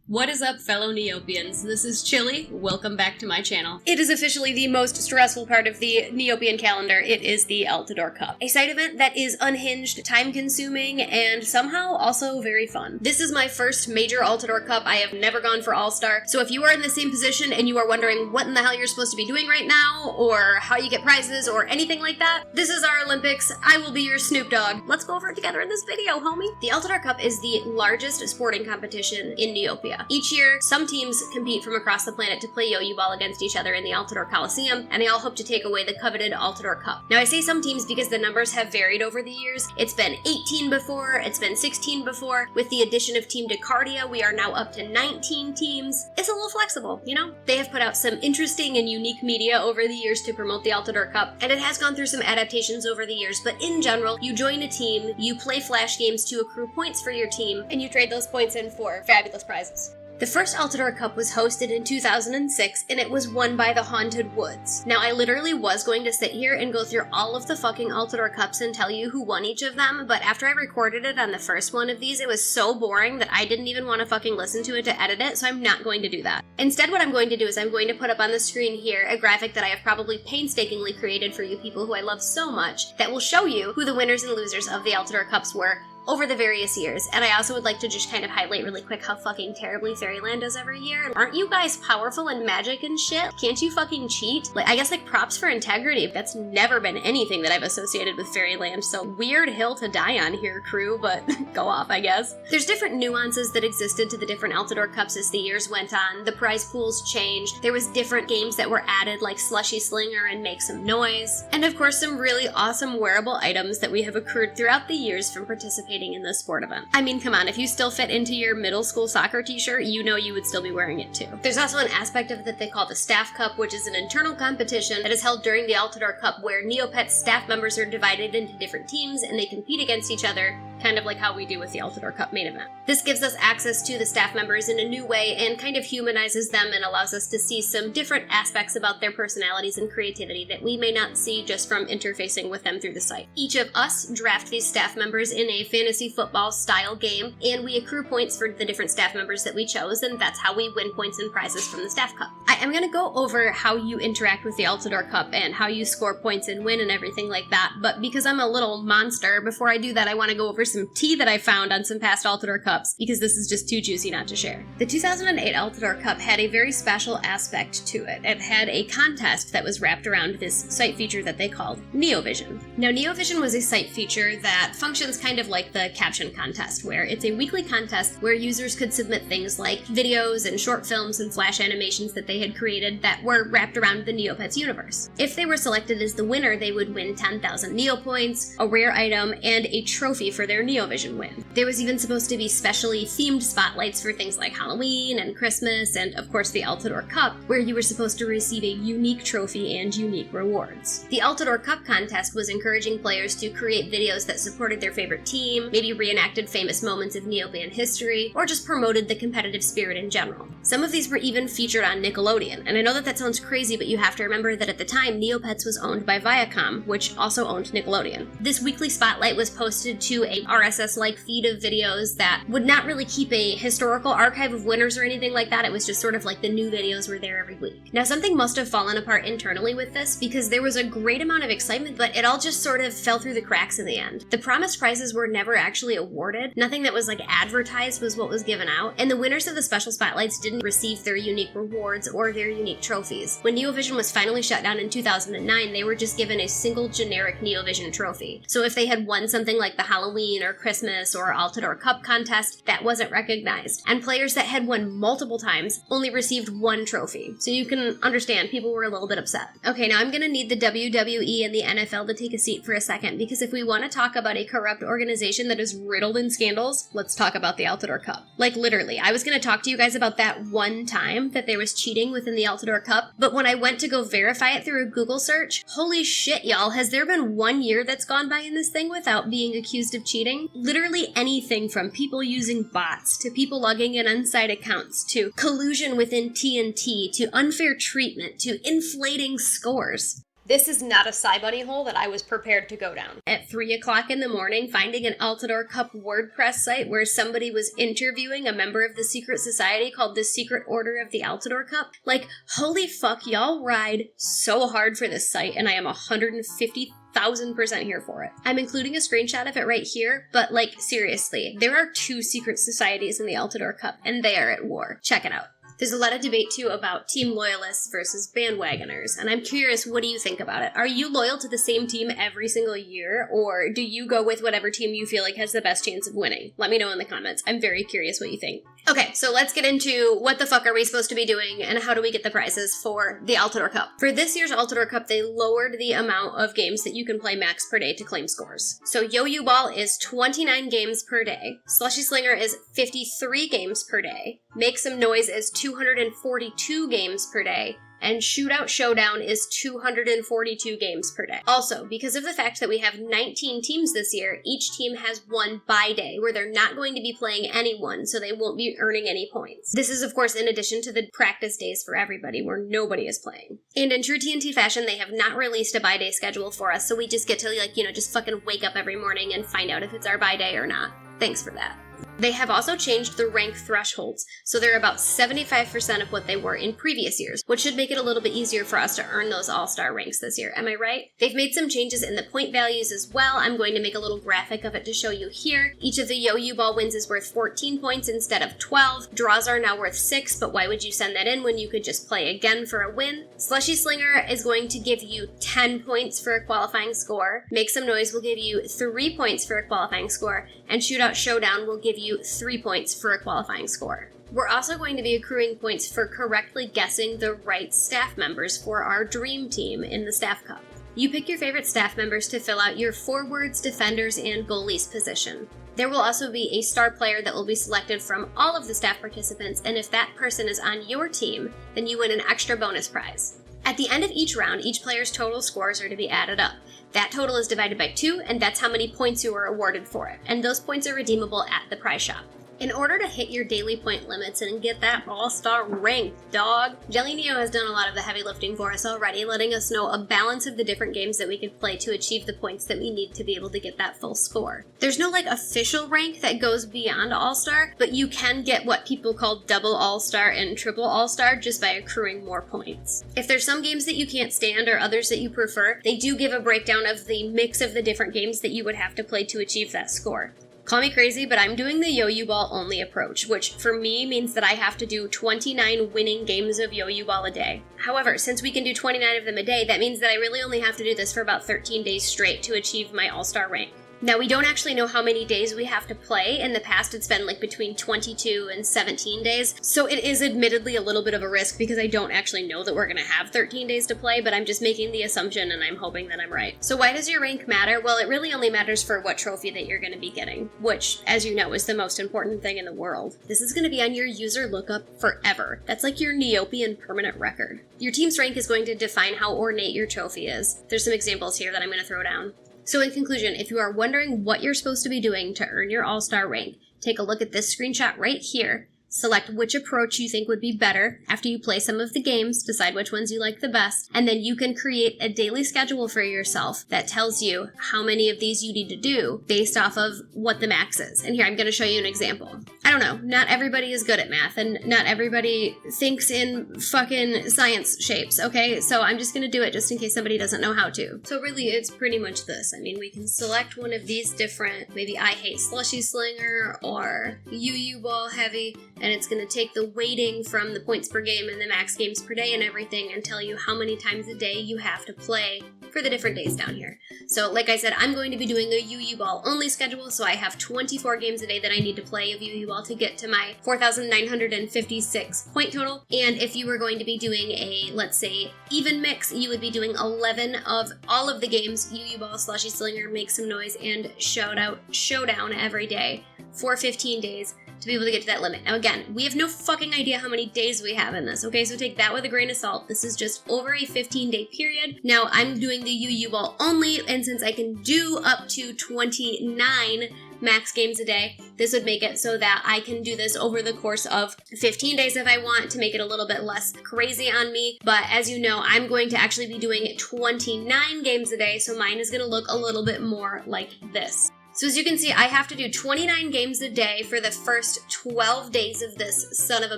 What is up, fellow Neopians? This is Chili. Welcome back to my channel. It is officially the most stressful part of the Neopian calendar. It is the Altador Cup, a side event that is unhinged, time-consuming, and somehow also very fun. This is my first major Altador Cup. I have never gone for All-Star, so if you are in the same position and you are wondering what in the hell you're supposed to be doing right now, or how you get prizes, or anything like that, this is our Olympics. I will be your Snoop Dogg. Let's go over it together in this video, homie. The Altador Cup is the largest sporting competition in Neopia. Each year, some teams compete from across the planet to play yo-yo ball against each other in the Altador Coliseum, and they all hope to take away the coveted Altador Cup. Now, I say some teams because the numbers have varied over the years. It's been 18 before, it's been 16 before. With the addition of Team Decardia, we are now up to 19 teams. It's a little flexible, you know? They have put out some interesting and unique media over the years to promote the Altador Cup, and it has gone through some adaptations over the years, but in general, you join a team, you play flash games to accrue points for your team, and you trade those points in for fabulous prizes. The first Altador Cup was hosted in 2006, and it was won by the Haunted Woods. Now, I literally was going to sit here and go through all of the fucking Altador Cups and tell you who won each of them, but after I recorded it on the first one of these, it was so boring that I didn't even want to fucking listen to it to edit it, so I'm not going to do that. Instead, what I'm going to do is I'm going to put up on the screen here a graphic that I have probably painstakingly created for you people who I love so much that will show you who the winners and losers of the Altador Cups were over the various years. And I also would like to just kind of highlight really quick how fucking terribly Fairyland does every year. Aren't you guys powerful and magic and shit? Can't you fucking cheat? Like, I guess like props for integrity. That's never been anything that I've associated with Fairyland, so weird hill to die on here, crew, but go off, I guess. There's different nuances that existed to the different Altador Cups as the years went on. The prize pools changed. There was different games that were added like Slushy Slinger and Make Some Noise. And of course some really awesome wearable items that we have accrued throughout the years from participating in this sport event. I mean, come on, if you still fit into your middle school soccer t-shirt, you know you would still be wearing it too. There's also an aspect of it that they call the Staff Cup, which is an internal competition that is held during the Altador Cup where Neopets staff members are divided into different teams and they compete against each other, kind of like how we do with the Altador Cup main event. This gives us access to the staff members in a new way and kind of humanizes them and allows us to see some different aspects about their personalities and creativity that we may not see just from interfacing with them through the site. Each of us draft these staff members in a fantasy football style game, and we accrue points for the different staff members that we chose, and that's how we win points and prizes from the Staff Cup. I am going to go over how you interact with the Altador Cup and how you score points and win and everything like that, but because I'm a little monster, before I do that I want to go over some tea that I found on some past Altador Cups, because this is just too juicy not to share. The 2008 Altador Cup had a very special aspect to it. It had a contest that was wrapped around this site feature that they called Neovision. Now, Neovision was a site feature that functions kind of like the caption contest, where it's a weekly contest where users could submit things like videos and short films and flash animations that they had created that were wrapped around the Neopets universe. If they were selected as the winner, they would win 10,000 Neo points, a rare item, and a trophy for their Neovision win. There was even supposed to be specially themed spotlights for things like Halloween and Christmas, and of course the Altador Cup, where you were supposed to receive a unique trophy and unique rewards. The Altador Cup contest was encouraging players to create videos that supported their favorite team, maybe reenacted famous moments of Neopian history, or just promoted the competitive spirit in general. Some of these were even featured on Nickelodeon, and I know that that sounds crazy, but you have to remember that at the time, Neopets was owned by Viacom, which also owned Nickelodeon. This weekly spotlight was posted to a RSS-like feed of videos that would not really keep a historical archive of winners or anything like that. It was just sort of like the new videos were there every week. Now, something must have fallen apart internally with this, because there was a great amount of excitement, but it all just sort of fell through the cracks in the end. The promised prizes were never actually awarded. Nothing that was like advertised was what was given out, and the winners of the special spotlights didn't receive their unique rewards or their unique trophies. When Neovision was finally shut down in 2009, they were just given a single generic Neovision trophy. So if they had won something like the Halloween or Christmas or Altador Cup contest, that wasn't recognized. And players that had won multiple times only received one trophy. So you can understand, people were a little bit upset. Okay, now I'm gonna need the WWE and the NFL to take a seat for a second, because if we want to talk about a corrupt organization that is riddled in scandals, let's talk about the Altador Cup. Like, literally, I was gonna talk to you guys about that one time that there was cheating within the Altador Cup, but when I went to go verify it through a Google search, holy shit, y'all, has there been 1 year that's gone by in this thing without being accused of cheating? Literally anything from people using bots, to people logging in unside accounts, to collusion within TNT, to unfair treatment, to inflating scores. This is not a Bunny hole that I was prepared to go down. At 3 o'clock in the morning, finding an Altador Cup WordPress site where somebody was interviewing a member of the secret society called the Secret Order of the Altador Cup. Like, holy fuck, y'all ride so hard for this site, and I am 150,000% here for it. I'm including a screenshot of it right here, but like, seriously, there are 2 secret societies in the Altador Cup, and they are at war. Check it out. There's a lot of debate, too, about team loyalists versus bandwagoners, and I'm curious, what do you think about it? Are you loyal to the same team every single year, or do you go with whatever team you feel like has the best chance of winning? Let me know in the comments. I'm very curious what you think. Okay, so let's get into what the fuck are we supposed to be doing, and how do we get the prizes for the Altador Cup. For this year's Altador Cup, they lowered the amount of games that you can play max per day to claim scores. So Yo-Yo Ball is 29 games per day, Slushy Slinger is 53 games per day, Make Some Noise is 242 games per day, and Shootout Showdown is 242 games per day. Also, because of the fact that we have 19 teams this year, each team has one bye day where they're not going to be playing anyone, so they won't be earning any points. This is, of course, in addition to the practice days for everybody where nobody is playing. And in true TNT fashion, they have not released a bye day schedule for us, so we just get to, like, just fucking wake up every morning and find out if it's our bye day or not. Thanks for that. They have also changed the rank thresholds, so they're about 75% of what they were in previous years, which should make it a little bit easier for us to earn those all-star ranks this year. Am I right? They've made some changes in the point values as well. I'm going to make a little graphic of it to show you here. Each of the Yo-Yo Ball wins is worth 14 points instead of 12. Draws are now worth 6, but why would you send that in when you could just play again for a win? Slushy Slinger is going to give you 10 points for a qualifying score. Make Some Noise will give you 3 points for a qualifying score, and Shootout Showdown will give you 3 points for a qualifying score. We're also going to be accruing points for correctly guessing the right staff members for our dream team in the Staff Cup. You pick your favorite staff members to fill out your forwards, defenders, and goalies position. There will also be a star player that will be selected from all of the staff participants, and if that person is on your team, then you win an extra bonus prize. At the end of each round, each player's total scores are to be added up. That total is divided by 2, and that's how many points you are awarded for it. And those points are redeemable at the prize shop. In order to hit your daily point limits and get that all-star rank, dog, Jelly Neo has done a lot of the heavy lifting for us already, letting us know a balance of the different games that we could play to achieve the points that we need to be able to get that full score. There's no official rank that goes beyond all-star, but you can get what people call double all-star and triple all-star just by accruing more points. If there's some games that you can't stand or others that you prefer, they do give a breakdown of the mix of the different games that you would have to play to achieve that score. Call me crazy, but I'm doing the Yo-Yo Ball only approach, which for me means that I have to do 29 winning games of Yo-Yo Ball a day. However, since we can do 29 of them a day, that means that I really only have to do this for about 13 days straight to achieve my all-star rank. Now, we don't actually know how many days we have to play. In the past, it's been between 22 and 17 days. So it is admittedly a little bit of a risk because I don't actually know that we're going to have 13 days to play, but I'm just making the assumption and I'm hoping that I'm right. So why does your rank matter? Well, it really only matters for what trophy that you're going to be getting, which, as you know, is the most important thing in the world. This is going to be on your user lookup forever. That's like your Neopian permanent record. Your team's rank is going to define how ornate your trophy is. There's some examples here that I'm going to throw down. So in conclusion, if you are wondering what you're supposed to be doing to earn your all-star rank, take a look at this screenshot right here, select which approach you think would be better after you play some of the games, decide which ones you like the best, and then you can create a daily schedule for yourself that tells you how many of these you need to do based off of what the max is. And here, I'm going to show you an example. I don't know, not everybody is good at math, and not everybody thinks in fucking science shapes, okay? So I'm just going to do it just in case somebody doesn't know how to. So really, it's pretty much this. I mean, we can select one of these different, maybe I Hate Slushy Slinger or Yo-Yo Ball Heavy, and it's going to take the weighting from the points per game and the max games per day and everything and tell you how many times a day you have to play for the different days down here. So like I said, I'm going to be doing a Yo-Yo Ball only schedule, so I have 24 games a day that I need to play of Yo-Yo Ball to get to my 4,956 point total. And if you were going to be doing a, let's say, even mix, you would be doing 11 of all of the games, Yo-Yo Ball, Slushy Slinger, Make Some Noise, and Showdown every day for 15 days. to be able to get to that limit. Now again, we have no fucking idea how many days we have in this, okay? So take that with a grain of salt. This is just over a 15-day period. Now I'm doing the UU ball only, and since I can do up to 29 max games a day, this would make it so that I can do this over the course of 15 days if I want, to make it a little bit less crazy on me. But as you know, I'm going to actually be doing 29 games a day, so mine is going to look a little bit more like this. So as you can see, I have to do 29 games a day for the first 12 days of this son of a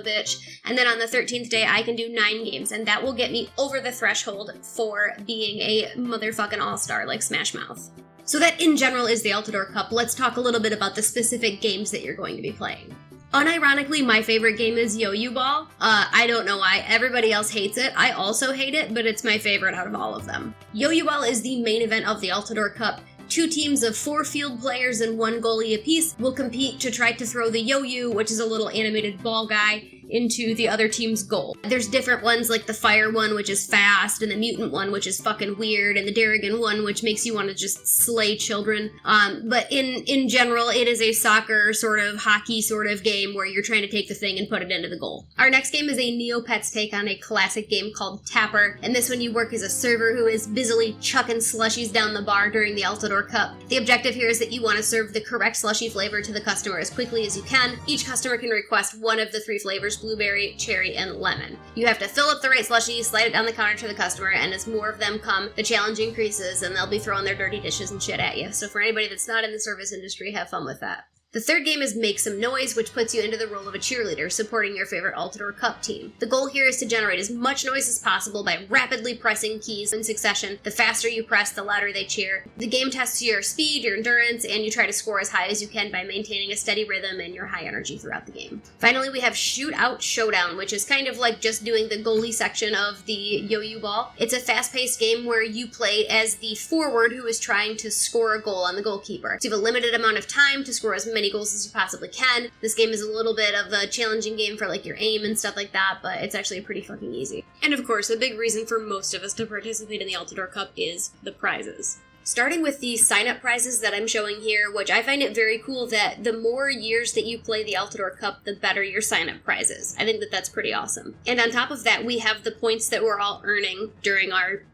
bitch, and then on the 13th day I can do 9 games, and that will get me over the threshold for being a motherfucking all-star like Smash Mouth. So that in general is the Altador Cup. Let's talk a little bit about the specific games that you're going to be playing. Unironically, my favorite game is Yo-Yo Ball. I don't know why. Everybody else hates it. I also hate it, but it's my favorite out of all of them. Yo-Yo Ball is the main event of the Altador Cup. 2 teams of 4 field players and 1 goalie apiece will compete to try to throw the yo-yo, which is a little animated ball guy, into the other team's goal. There's different ones, like the fire one, which is fast, and the mutant one, which is fucking weird, and the Darrigan one, which makes you want to just slay children. But in general, it is a soccer sort of hockey sort of game where you're trying to take the thing and put it into the goal. Our next game is a Neopets take on a classic game called Tapper, and this one you work as a server who is busily chucking slushies down the bar during the Altador Cup. The objective here is that you want to serve the correct slushie flavor to the customer as quickly as you can. Each customer can request one of the 3 flavors: blueberry, cherry, and lemon. You have to fill up the right slushie, slide it down the counter to the customer, and as more of them come, the challenge increases, and they'll be throwing their dirty dishes and shit at you. So for anybody that's not in the service industry, have fun with that. The third game is Make Some Noise, which puts you into the role of a cheerleader, supporting your favorite Altador Cup team. The goal here is to generate as much noise as possible by rapidly pressing keys in succession. The faster you press, the louder they cheer. The game tests your speed, your endurance, and you try to score as high as you can by maintaining a steady rhythm and your high energy throughout the game. Finally, we have Shootout Showdown, which is kind of like just doing the goalie section of the Yo-Yo Ball. It's a fast-paced game where you play as the forward who is trying to score a goal on the goalkeeper. So you have a limited amount of time to score as many goals as you possibly can. This game is a little bit of a challenging game for like your aim and stuff like that, but it's actually pretty fucking easy. And of course, a big reason for most of us to participate in the Altador Cup is the prizes. Starting with the sign-up prizes that I'm showing here, which I find it very cool that the more years that you play the Altador Cup, the better your sign-up prizes. I think that that's pretty awesome. And on top of that, we have the points that we're all earning during our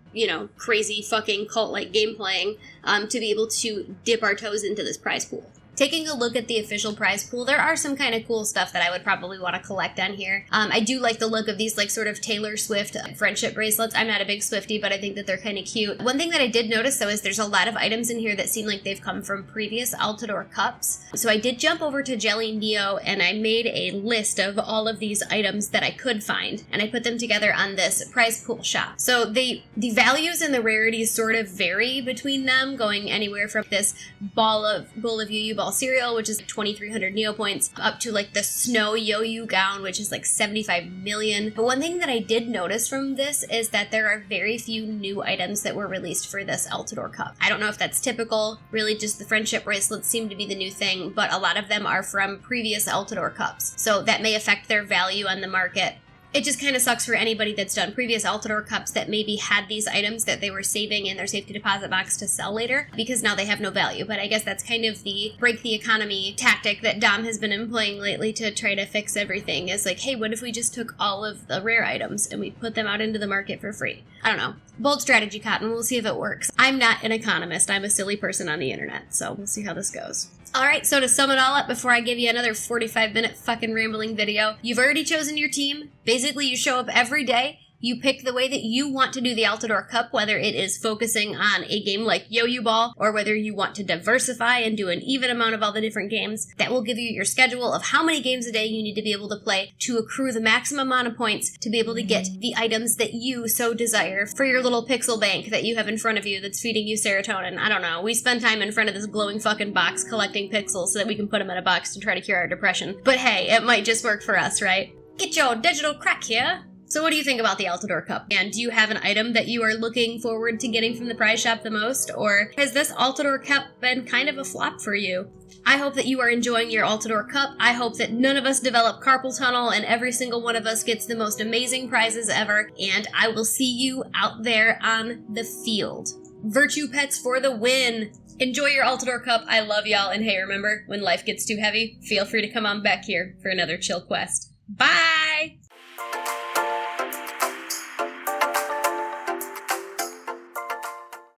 crazy fucking cult-like game playing to be able to dip our toes into this prize pool. Taking a look at the official prize pool, there are some kind of cool stuff that I would probably want to collect on here. I do like the look of these like sort of Taylor Swift friendship bracelets. I'm not a big Swiftie, but I think that they're kind of cute. One thing that I did notice though is there's a lot of items in here that seem like they've come from previous Altador Cups. So I did jump over to Jelly Neo and I made a list of all of these items that I could find, and I put them together on this prize pool shop. So the values and the rarities sort of vary between them, going anywhere from this bowl of Yo-Yo Ball cereal, which is 2,300 Neopoints, up to like the snow yo-yo gown, which is like 75 million. But one thing that I did notice from this is that there are very few new items that were released for this Altador Cup. I don't know if that's typical, really just the friendship bracelets seem to be the new thing, but a lot of them are from previous Altador Cups, so that may affect their value on the market. It just kind of sucks for anybody that's done previous Altador Cups that maybe had these items that they were saving in their safety deposit box to sell later, because now they have no value. But I guess that's kind of the break the economy tactic that Dom has been employing lately to try to fix everything. Is like, hey, what if we just took all of the rare items and we put them out into the market for free? I don't know. Bold strategy, Cotton. We'll see if it works. I'm not an economist. I'm a silly person on the internet, so we'll see how this goes. Alright, so to sum it all up before I give you another 45-minute fucking rambling video, you've already chosen your team. Basically, you show up every day. You pick the way that you want to do the Altador Cup, whether it is focusing on a game like Yo-Yo Ball, or whether you want to diversify and do an even amount of all the different games. That will give you your schedule of how many games a day you need to be able to play to accrue the maximum amount of points to be able to get the items that you so desire for your little pixel bank that you have in front of you that's feeding you serotonin. I don't know. We spend time in front of this glowing fucking box collecting pixels so that we can put them in a box to try to cure our depression. But hey, it might just work for us, right? Get your digital crack here! So what do you think about the Altador Cup? And do you have an item that you are looking forward to getting from the prize shop the most? Or has this Altador Cup been kind of a flop for you? I hope that you are enjoying your Altador Cup. I hope that none of us develop carpal tunnel and every single one of us gets the most amazing prizes ever. And I will see you out there on the field. Virtupets for the win! Enjoy your Altador Cup. I love y'all. And hey, remember, when life gets too heavy, feel free to come on back here for another chill quest. Bye!